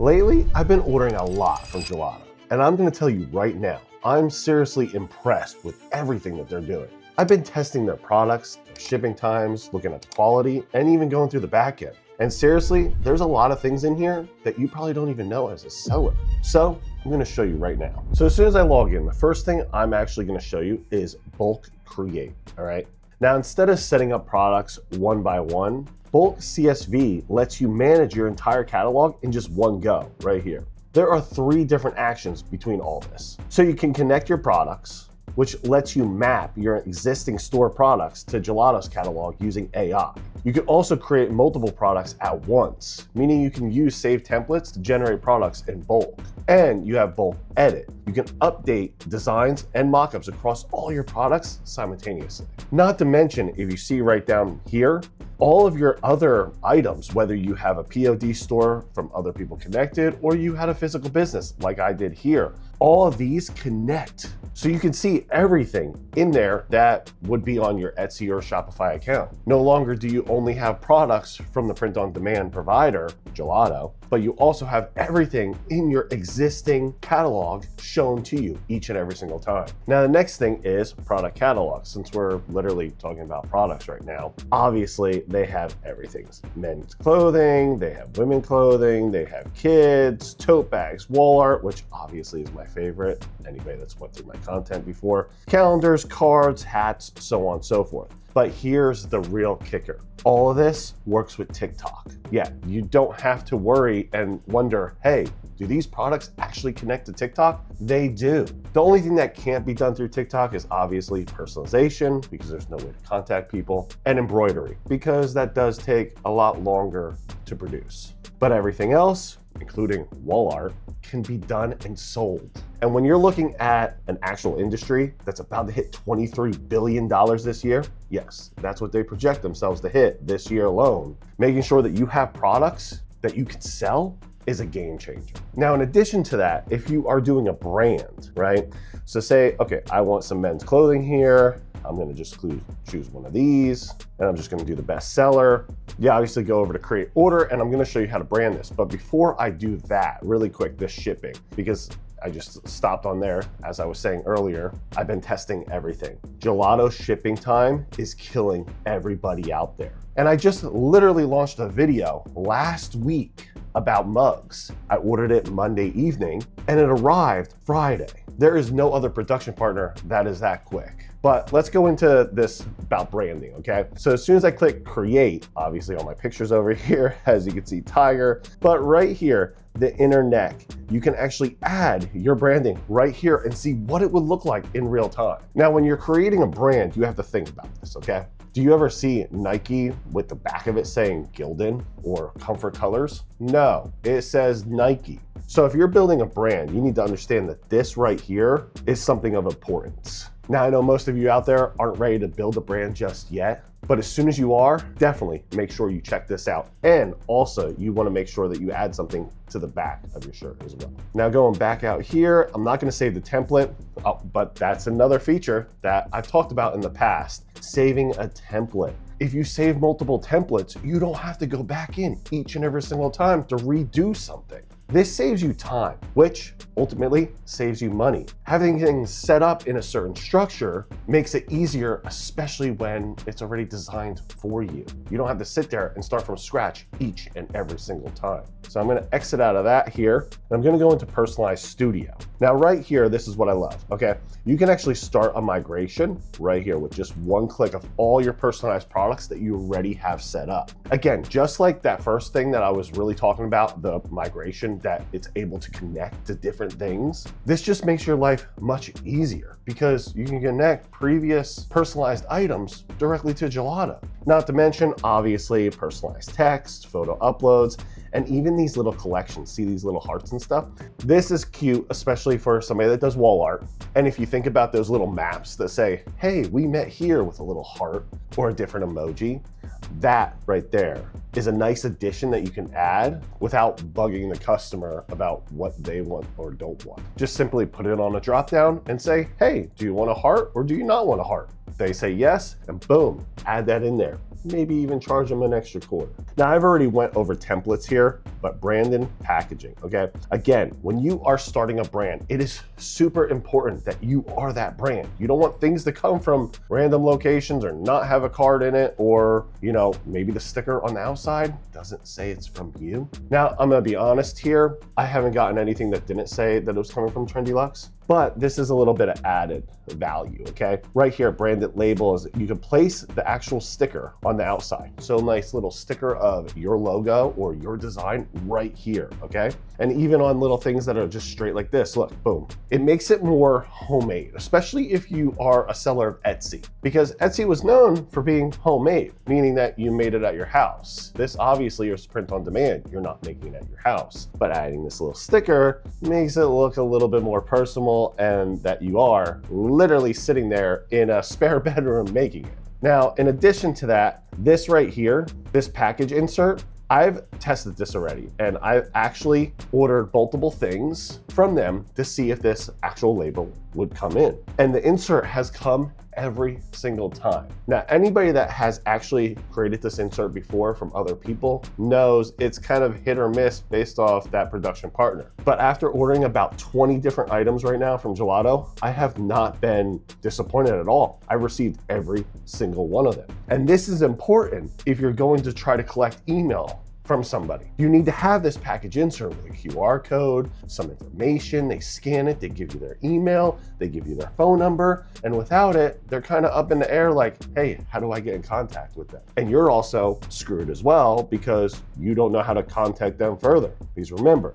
Lately, I've been ordering a lot from Gelato, and I'm gonna tell you right now, I'm seriously impressed with everything that they're doing. I've been testing their products, their shipping times, looking at the quality, and even going through the back end. And seriously, there's a lot of things in here that you probably don't even know as a seller. So I'm gonna show you right now. So as soon as I log in, the first thing I'm actually gonna show you is bulk create, all right? Now, instead of setting up products one by one, bulk CSV lets you manage your entire catalog in just one go right here. There are 3 different actions between all this. So you can connect your products, which lets you map your existing store products to Gelato's catalog using AI. You can also create multiple products at once, meaning you can use saved templates to generate products in bulk. And you have bulk edit. You can update designs and mockups across all your products simultaneously. Not to mention, if you see right down here, all of your other items, whether you have a POD store from other people connected or you had a physical business like I did here, all of these connect. So you can see everything in there that would be on your Etsy or Shopify account. No longer do you only have products from the print-on-demand provider, Gelato, but you also have everything in your existing catalog shown to you each and every single time. Now, the next thing is product catalog. Since we're literally talking about products right now, obviously they have everything. Men's clothing, they have women's clothing, they have kids, tote bags, wall art, which obviously is my favorite. Anybody that's went through my content before, calendars, cards, hats, so on and so forth. But here's the real kicker. All of this works with TikTok. Yeah, you don't have to worry and wonder, hey, do these products actually connect to TikTok? They do. The only thing that can't be done through TikTok is obviously personalization, because there's no way to contact people, and embroidery, because that does take a lot longer to produce. But everything else, including wall art, can be done and sold. And when you're looking at an actual industry that's about to hit $23 billion this year, yes, that's what they project themselves to hit this year alone. Making sure that you have products that you can sell is a game changer. Now, in addition to that, if you are doing a brand, right? So say, okay, I want some men's clothing here. I'm gonna just choose one of these, and I'm just gonna do the best seller. You obviously go over to create order, and I'm gonna show you how to brand this. But before I do that, really quick, this shipping, because I just stopped on there, as I was saying earlier, I've been testing everything. Gelato shipping time is killing everybody out there. And I just literally launched a video last week about mugs. I ordered it Monday evening, and it arrived Friday. There is no other production partner that is that quick. But let's go into this about branding, okay? So as soon as I click create, obviously all my pictures over here, as you can see, tiger, but right here, the inner neck, you can actually add your branding right here and see what it would look like in real time. Now, when you're creating a brand, you have to think about this, okay? Do you ever see Nike with the back of it saying Gildan or Comfort Colors? No, it says Nike. So if you're building a brand, you need to understand that this right here is something of importance. Now, I know most of you out there aren't ready to build a brand just yet, but as soon as you are, definitely make sure you check this out. And also, you wanna make sure that you add something to the back of your shirt as well. Now, going back out here, I'm not gonna save the template, but that's another feature that I've talked about in the past, saving a template. If you save multiple templates, you don't have to go back in each and every single time to redo something. This saves you time, which ultimately saves you money. Having things set up in a certain structure makes it easier, especially when it's already designed for you. You don't have to sit there and start from scratch each and every single time. So I'm gonna exit out of that here, and I'm gonna go into Personalized Studio. Now right here, this is what I love, okay? You can actually start a migration right here with just one click of all your personalized products that you already have set up. Again, just like that first thing that I was really talking about, the migration, that it's able to connect to different things. This just makes your life much easier because you can connect previous personalized items directly to Gelato. Not to mention, obviously, personalized text, photo uploads, and even these little collections. See these little hearts and stuff? This is cute, especially for somebody that does wall art. And if you think about those little maps that say, hey, we met here, with a little heart or a different emoji, that right there is a nice addition that you can add without bugging the customer about what they want or don't want. Just simply put it on a drop down and say, hey, do you want a heart or do you not want a heart? They say yes, and boom, add that in there. maybe even charge them an extra quarter. Now, I've already went over templates here, but brand and packaging, okay? Again, when you are starting a brand, it is super important that you are that brand. You don't want things to come from random locations or not have a card in it, or, you know, maybe the sticker on the outside doesn't say it's from you. Now, I'm gonna be honest here. I haven't gotten anything that didn't say that it was coming from Trendy Luxe, but this is a little bit of added value, okay? Right here, branded label is you can place the actual sticker on the outside. So nice little sticker of your logo or your design right here, okay? And even on little things that are just straight like this, look, boom. It makes it more homemade, especially if you are a seller of Etsy, because Etsy was known for being homemade, meaning that you made it at your house. This obviously is print on demand. You're not making it at your house, but adding this little sticker makes it look a little bit more personal, and that you are literally sitting there in a spare bedroom making it. Now, in addition to that, this right here, this package insert, I've tested this already, and I've actually ordered multiple things from them to see if this actual label would come in. And the insert has come every single time. Now, anybody that has actually created this insert before from other people knows it's kind of hit or miss based off that production partner. But after ordering about 20 different items right now from Gelato, I have not been disappointed at all. I received every single one of them. And this is important if you're going to try to collect email from somebody. You need to have this package insert with a QR code, some information, they scan it, they give you their email, they give you their phone number, and without it, they're kind of up in the air like, hey, how do I get in contact with them? And you're also screwed as well because you don't know how to contact them further. Because remember,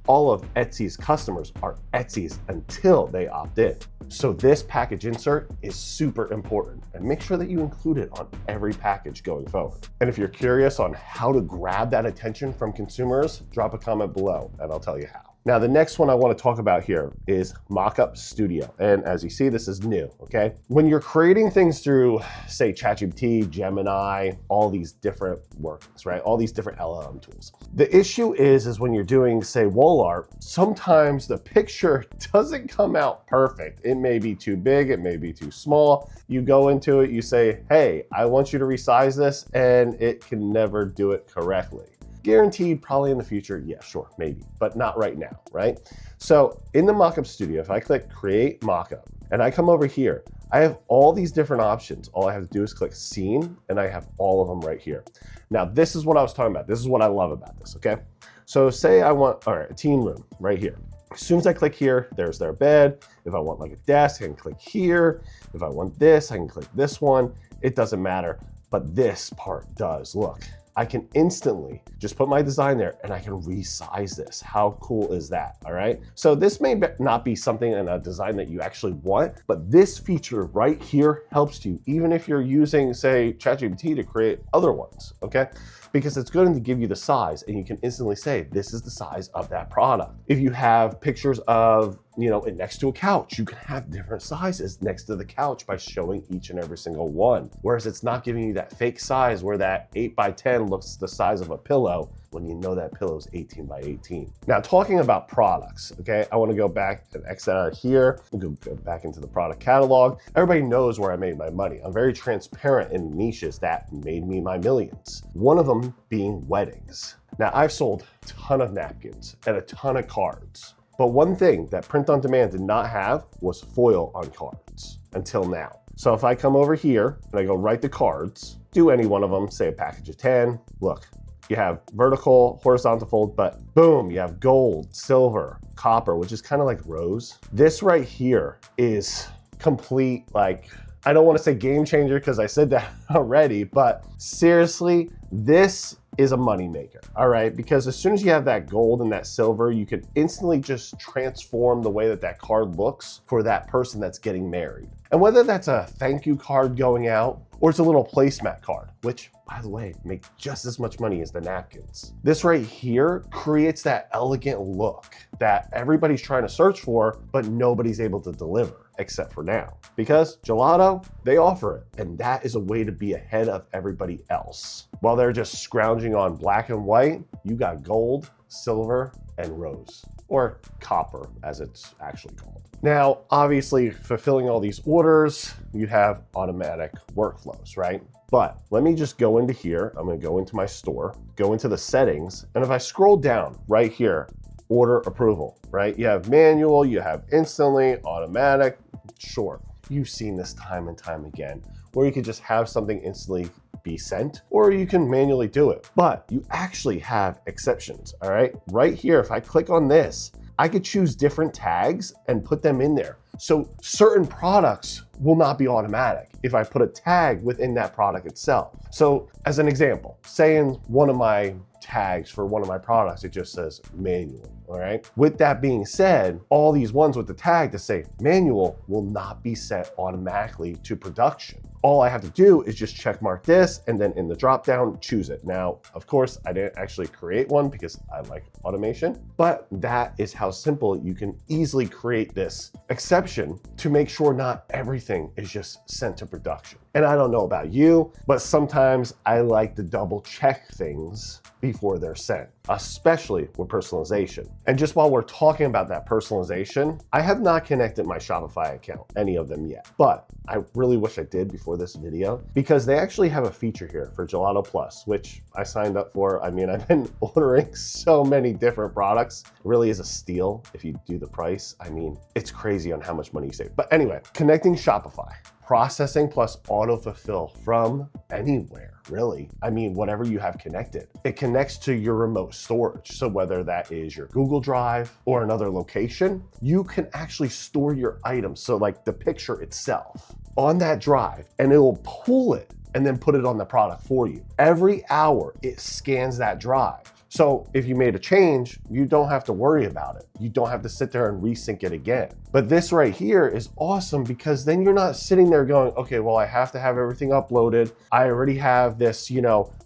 all of Etsy's customers are Etsy's until they opt in. So this package insert is super important, and make sure that you include it on every package going forward. And if you're curious on how to grab that attention from consumers, drop a comment below and I'll tell you how. Now, the next one I want to talk about here is Mockup Studio. And as you see, this is new, okay? When you're creating things through, say, ChatGPT, Gemini, all these different workings, right? All these different LLM tools. The issue is when you're doing, say, wall art, sometimes the picture doesn't come out perfect. It may be too big, it may be too small. You go into it, you say, hey, I want you to resize this, and it can never do it correctly. Guaranteed, probably in the future, yeah, sure, maybe, but not right now, right? So in the Mockup Studio, if I click Create Mockup, and I come over here, I have all these different options. All I have to do is click Scene, and I have all of them right here. Now, this is what I was talking about. This is what I love about this, okay? So say I want, all right, a teen room right here. As soon as I click here, there's their bed. If I want like a desk, I can click here. If I want this, I can click this one. It doesn't matter, but this part does. Look, I can instantly just put my design there and I can resize this. How cool is that, all right? So this may not be something in a design that you actually want, but this feature right here helps you, even if you're using, say, ChatGPT to create other ones, okay? Because it's going to give you the size and you can instantly say, this is the size of that product. If you have pictures of, you know, next to a couch, you can have different sizes next to the couch by showing each and every single one. Whereas it's not giving you that fake size where that 8x10 looks the size of a pillow when you know that pillow is 18x18. Now, talking about products, okay, I want to go back and exit out of here and go back into the product catalog. Everybody knows where I made my money. I'm very transparent in niches that made me my millions. One of them being weddings. Now, I've sold a ton of napkins and a ton of cards. But one thing that print on demand did not have was foil on cards until now. So if I come over here and I go write the cards, do any one of them, say a package of 10, look, you have vertical, horizontal fold, but boom, you have gold, silver, copper, which is kind of like rose. This right here is complete, like, I don't want to say game changer because I said that already, but seriously, this is a moneymaker, all right? Because as soon as you have that gold and that silver, you can instantly just transform the way that that card looks for that person that's getting married. And whether that's a thank you card going out or it's a little placemat card, which, by the way, make just as much money as the napkins. This right here creates that elegant look that everybody's trying to search for, but nobody's able to deliver, except for now. Because Gelato, they offer it, and that is a way to be ahead of everybody else. While they're just scrounging on black and white, you got gold, silver, and rows, or copper as it's actually called. Now, obviously, fulfilling all these orders, you have automatic workflows, right? But let me just go into here. I'm gonna go into my store, go into the settings, and if I scroll down right here, order approval, right? You have manual, you have instantly, automatic, sure. You've seen this time and time again, where you could just have something instantly be sent, or you can manually do it. But you actually have exceptions, all right? Right here, if I click on this, I could choose different tags and put them in there. So certain products will not be automatic if I put a tag within that product itself. So as an example, say in one of my tags for one of my products, it just says manual, all right? With that being said, all these ones with the tag that say manual will not be set automatically to production. All I have to do is just check mark this and then in the drop down, choose it. Now, of course, I didn't actually create one because I like automation, but that is how simple you can easily create this exception to make sure not everything is just sent to production. And I don't know about you, but sometimes I like to double check things before they're sent, especially with personalization. And just while we're talking about that personalization, I have not connected my Shopify account, any of them yet, but I really wish I did before this video because they actually have a feature here for Gelato Plus, which I signed up for. I mean, I've been ordering so many different products. It really is a steal if you do the price. I mean, it's crazy on how much money you save. But anyway, connecting Shopify, processing plus auto fulfill from anywhere, really. I mean, whatever you have connected. It connects to your remote storage. So whether that is your Google Drive or another location, you can actually store your items. So like the picture itself on that drive, and it will pull it and then put it on the product for you. Every hour it scans that drive. So if you made a change, you don't have to worry about it. You don't have to sit there and resync it again. But this right here is awesome because then you're not sitting there going, okay, well, I have to have everything uploaded. I already have this,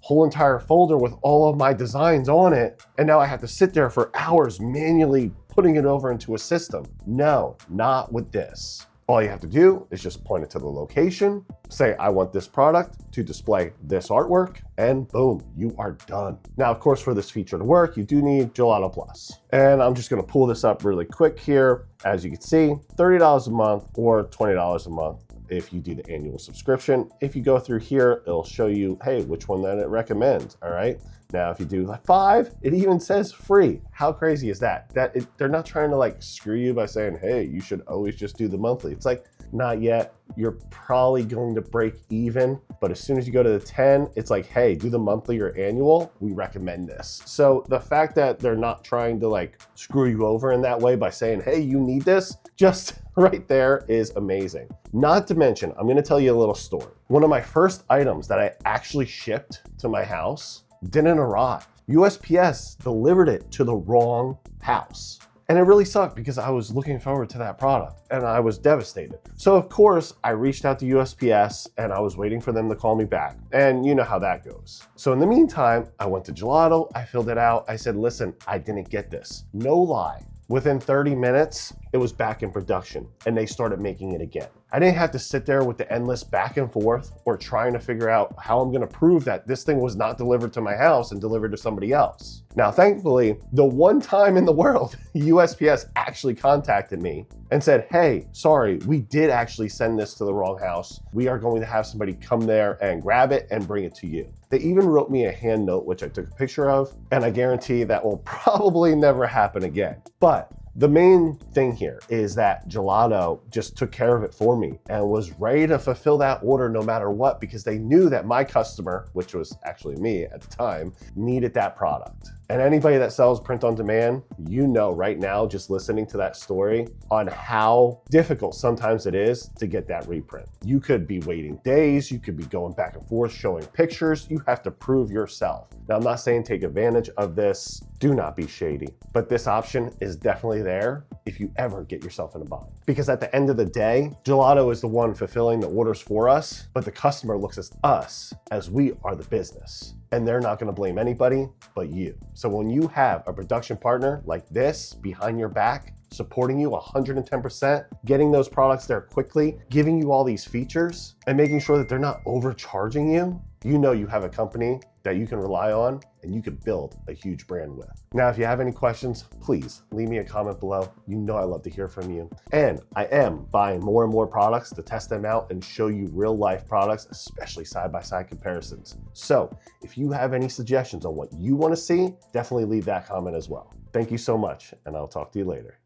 whole entire folder with all of my designs on it. And now I have to sit there for hours manually putting it over into a system. No, not with this. All you have to do is just point it to the location, say, I want this product to display this artwork, and boom, you are done. Now, of course, for this feature to work, you do need Gelato Plus. And I'm just gonna pull this up really quick here. As you can see, $30 a month or $20 a month if you do the annual subscription. If you go through here, it'll show you, hey, which one that it recommends, all right? Now, if you do like 5, it even says free. How crazy is that? They're not trying to like screw you by saying, hey, you should always just do the monthly. It's like, not yet. You're probably going to break even, but as soon as you go to the 10, it's like, hey, do the monthly or annual. We recommend this. So the fact that they're not trying to like screw you over in that way by saying, hey, you need this, just right there is amazing. Not to mention, I'm gonna tell you a little story. One of my first items that I actually shipped to my house didn't arrive. USPS delivered it to the wrong house. And it really sucked because I was looking forward to that product and I was devastated. So of course, I reached out to USPS and I was waiting for them to call me back. And you know how that goes. So in the meantime, I went to Gelato, I filled it out. I said, listen, I didn't get this. No lie. Within 30 minutes, it was back in production and they started making it again. I didn't have to sit there with the endless back and forth or trying to figure out how I'm gonna prove that this thing was not delivered to my house and delivered to somebody else. Now, thankfully, the one time in the world, USPS actually contacted me and said, hey, sorry, we did actually send this to the wrong house. We are going to have somebody come there and grab it and bring it to you. They even wrote me a hand note, which I took a picture of, and I guarantee that will probably never happen again. But the main thing here is that Gelato just took care of it for me and was ready to fulfill that order no matter what, because they knew that my customer, which was actually me at the time, needed that product. And anybody that sells print on demand, you know right now, just listening to that story, on how difficult sometimes it is to get that reprint. You could be waiting days, you could be going back and forth showing pictures, you have to prove yourself. Now, I'm not saying take advantage of this, do not be shady, but this option is definitely there if you ever get yourself in a bind. Because at the end of the day, Gelato is the one fulfilling the orders for us, but the customer looks at us as we are the business. And they're not gonna blame anybody but you. So when you have a production partner like this behind your back, supporting you 110%, getting those products there quickly, giving you all these features, and making sure that they're not overcharging you, you know you have a company that you can rely on and you can build a huge brand with. Now, if you have any questions, please leave me a comment below. You know I love to hear from you. And I am buying more and more products to test them out and show you real life products, especially side-by-side comparisons. So if you have any suggestions on what you want to see, definitely leave that comment as well. Thank you so much, and I'll talk to you later.